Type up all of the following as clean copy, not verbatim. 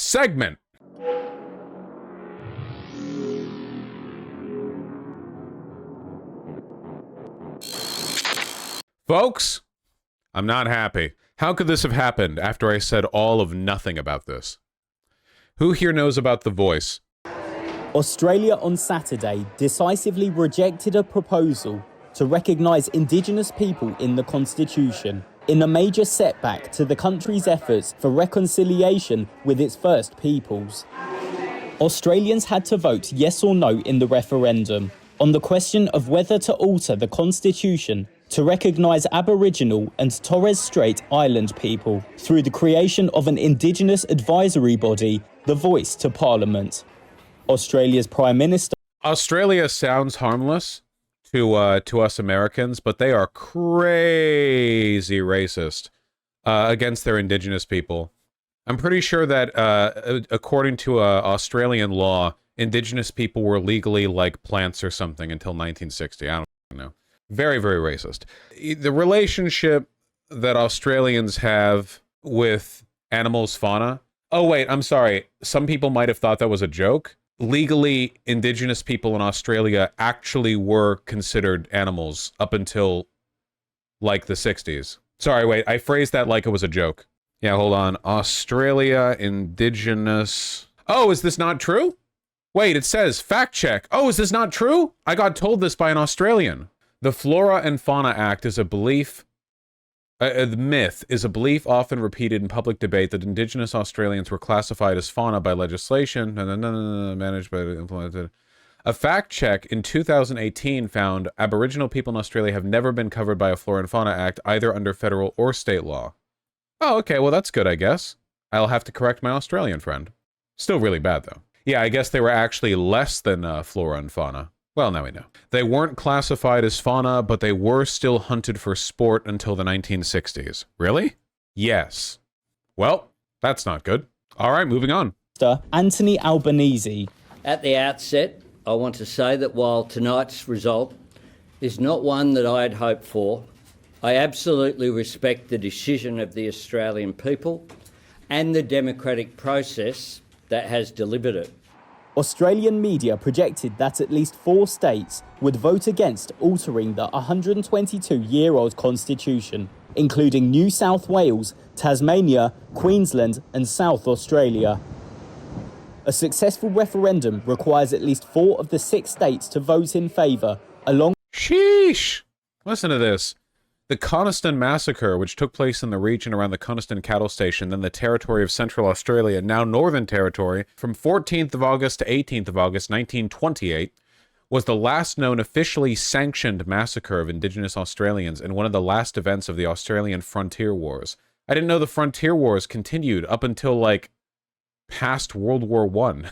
segment. Folks, I'm not happy. How could this have happened after I said all of nothing about this? Who here knows about The Voice? Australia on Saturday decisively rejected a proposal to recognise Indigenous people in the Constitution, in a major setback to the country's efforts for reconciliation with its First Peoples. Australians had to vote yes or no in the referendum on the question of whether to alter the Constitution to recognise Aboriginal and Torres Strait Island people through the creation of an Indigenous advisory body, The Voice to Parliament. Australia's Prime Minister... Australia sounds harmless to us Americans, but they are crazy racist against their Indigenous people. I'm pretty sure that according to Australian law, Indigenous people were legally like plants or something until 1960. I don't know. Very, very racist. The relationship that Australians have with animals' fauna... Oh, wait, I'm sorry. Some people might have thought that was a joke. Legally, Indigenous people in Australia actually were considered animals up until, like, the 60s. Sorry, wait, I phrased that like it was a joke. Yeah, hold on. Australia, Indigenous... Oh, is this not true? Wait, it says, fact check. Oh, is this not true? I got told this by an Australian. The Flora and Fauna Act is a belief... the myth is a belief often repeated in public debate that Indigenous Australians were classified as fauna by legislation, managed by implemented. A fact check in 2018 found Aboriginal people in Australia have never been covered by a Flora and Fauna Act, either under federal or state law. Oh, okay, well that's good, I guess. I'll have to correct my Australian friend. Still really bad, though. Yeah, I guess they were actually less than flora and fauna. Well, now we know. They weren't classified as fauna, but they were still hunted for sport until the 1960s. Really? Yes. Well, that's not good. All right, moving on. Anthony Albanese. At the outset, I want to say that while tonight's result is not one that I had hoped for, I absolutely respect the decision of the Australian people and the democratic process that has delivered it. Australian media projected that at least 4 states would vote against altering the 122-year-old constitution, including New South Wales, Tasmania, Queensland and South Australia. A successful referendum requires at least 4 of the 6 states to vote in favour, along... Sheesh! Listen to this. The Coniston Massacre, which took place in the region around the Coniston Cattle Station, then the territory of Central Australia, now Northern Territory, from 14th of August to 18th of August 1928, was the last known officially sanctioned massacre of Indigenous Australians and one of the last events of the Australian Frontier Wars. I didn't know the Frontier Wars continued up until, like, past World War I.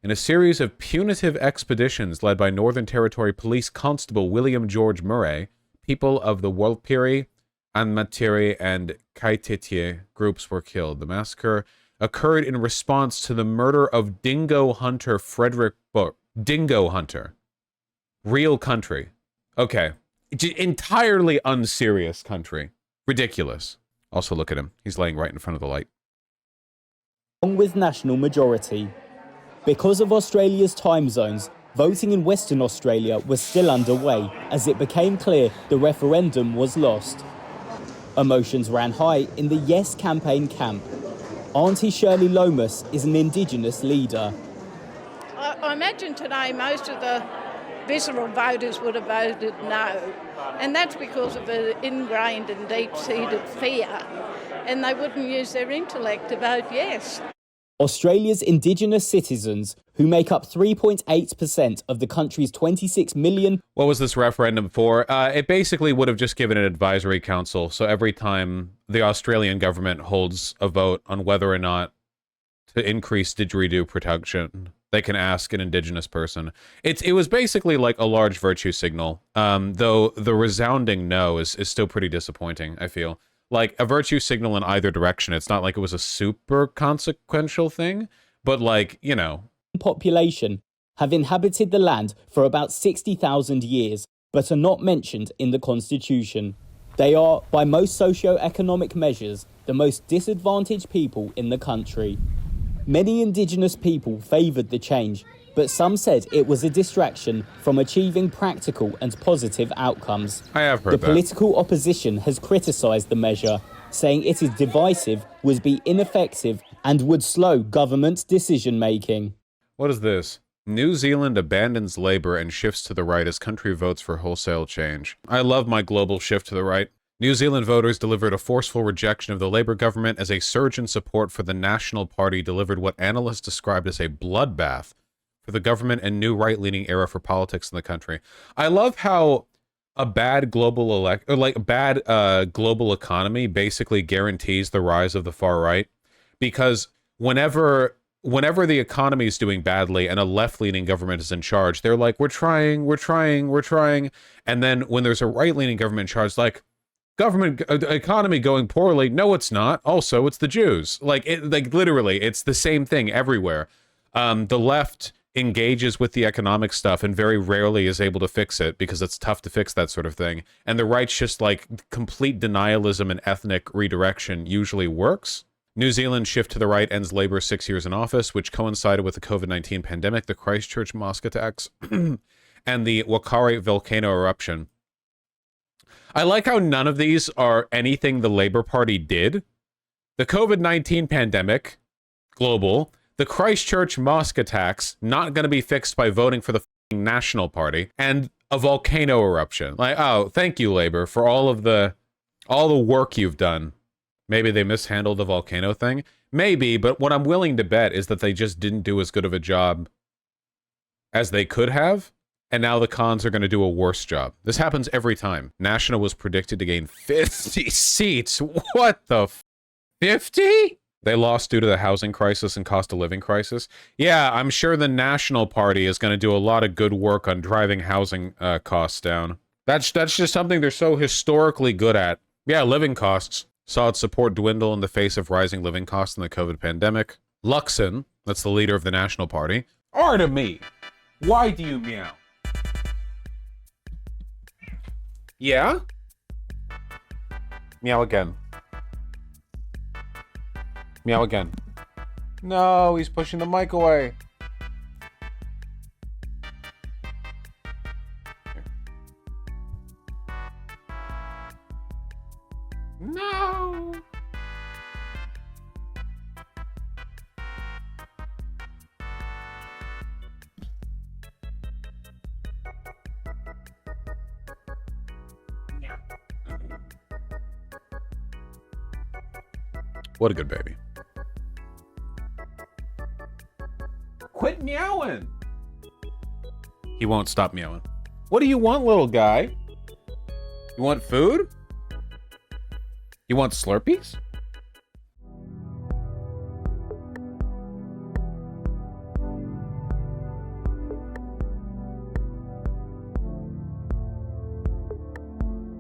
In a series of punitive expeditions led by Northern Territory Police Constable William George Murray, people of the Walpiri, Anmatiri, and Kaititie groups were killed. The massacre occurred in response to the murder of dingo hunter Frederick Book. Dingo hunter. Real country. Okay. Entirely unserious country. Ridiculous. Also, look at him. He's laying right in front of the light. Along with national majority. Because of Australia's time zones, voting in Western Australia was still underway as it became clear the referendum was lost. Emotions ran high in the Yes campaign camp. Auntie Shirley Lomas is an Indigenous leader. I imagine today most of the visceral voters would have voted no, and that's because of an ingrained and deep-seated fear, and they wouldn't use their intellect to vote yes. Australia's Indigenous citizens, who make up 3.8% of the country's 26 million... What was this referendum for? It basically would have just given an advisory council, so every time the Australian government holds a vote on whether or not to increase didgeridoo protection, they can ask an Indigenous person. It was basically like a large virtue signal, though the resounding no is still pretty disappointing, I feel. Like, a virtue signal in either direction. It's not like it was a super consequential thing, but like, you know. Population have inhabited the land for about 60,000 years, but are not mentioned in the Constitution. They are, by most socio-economic measures, the most disadvantaged people in the country. Many Indigenous people favoured the change, but some said it was a distraction from achieving practical and positive outcomes. I have heard The that. political opposition has criticised the measure, saying it is divisive, would be ineffective, and would slow government decision-making. What is this? New Zealand abandons Labour and shifts to the right as country votes for wholesale change. I love my global shift to the right. New Zealand voters delivered a forceful rejection of the Labour government as a surge in support for the National Party delivered what analysts described as a bloodbath for the government and new right-leaning era for politics in the country. I love how a bad global global economy basically guarantees the rise of the far right, because whenever the economy is doing badly and a left-leaning government is in charge, they're like, we're trying. And then when there's a right-leaning government in charge, like, economy going poorly. No, it's not. Also, it's the Jews. Like literally, it's the same thing everywhere. The left engages with the economic stuff and very rarely is able to fix it because it's tough to fix that sort of thing. And the right's just like complete denialism and ethnic redirection usually works. New Zealand's shift to the right ends Labour's 6 years in office, which coincided with the COVID-19 pandemic, the Christchurch mosque attacks, and the Wakari volcano eruption. I like how none of these are anything the Labour Party did. The COVID-19 pandemic, global. The Christchurch mosque attacks, not going to be fixed by voting for the National Party. And a volcano eruption. Like, oh, thank you, Labour, for all the work you've done. Maybe they mishandled the volcano thing. Maybe, but what I'm willing to bet is that they just didn't do as good of a job as they could have. And now the cons are going to do a worse job. This happens every time. National was predicted to gain 50 seats. What the 50? They lost due to the housing crisis and cost of living crisis. Yeah, I'm sure the National Party is going to do a lot of good work on driving housing costs down. That's just something they're so historically good at. Yeah, living costs. Saw its support dwindle in the face of rising living costs in the COVID pandemic. Luxon, that's the leader of the National Party. Artemy, why do you meow? Yeah? Meow again. Meow again. No, he's pushing the mic away. Here. No. What a good baby. Quit meowing! He won't stop meowing. What do you want, little guy? You want food? You want Slurpees?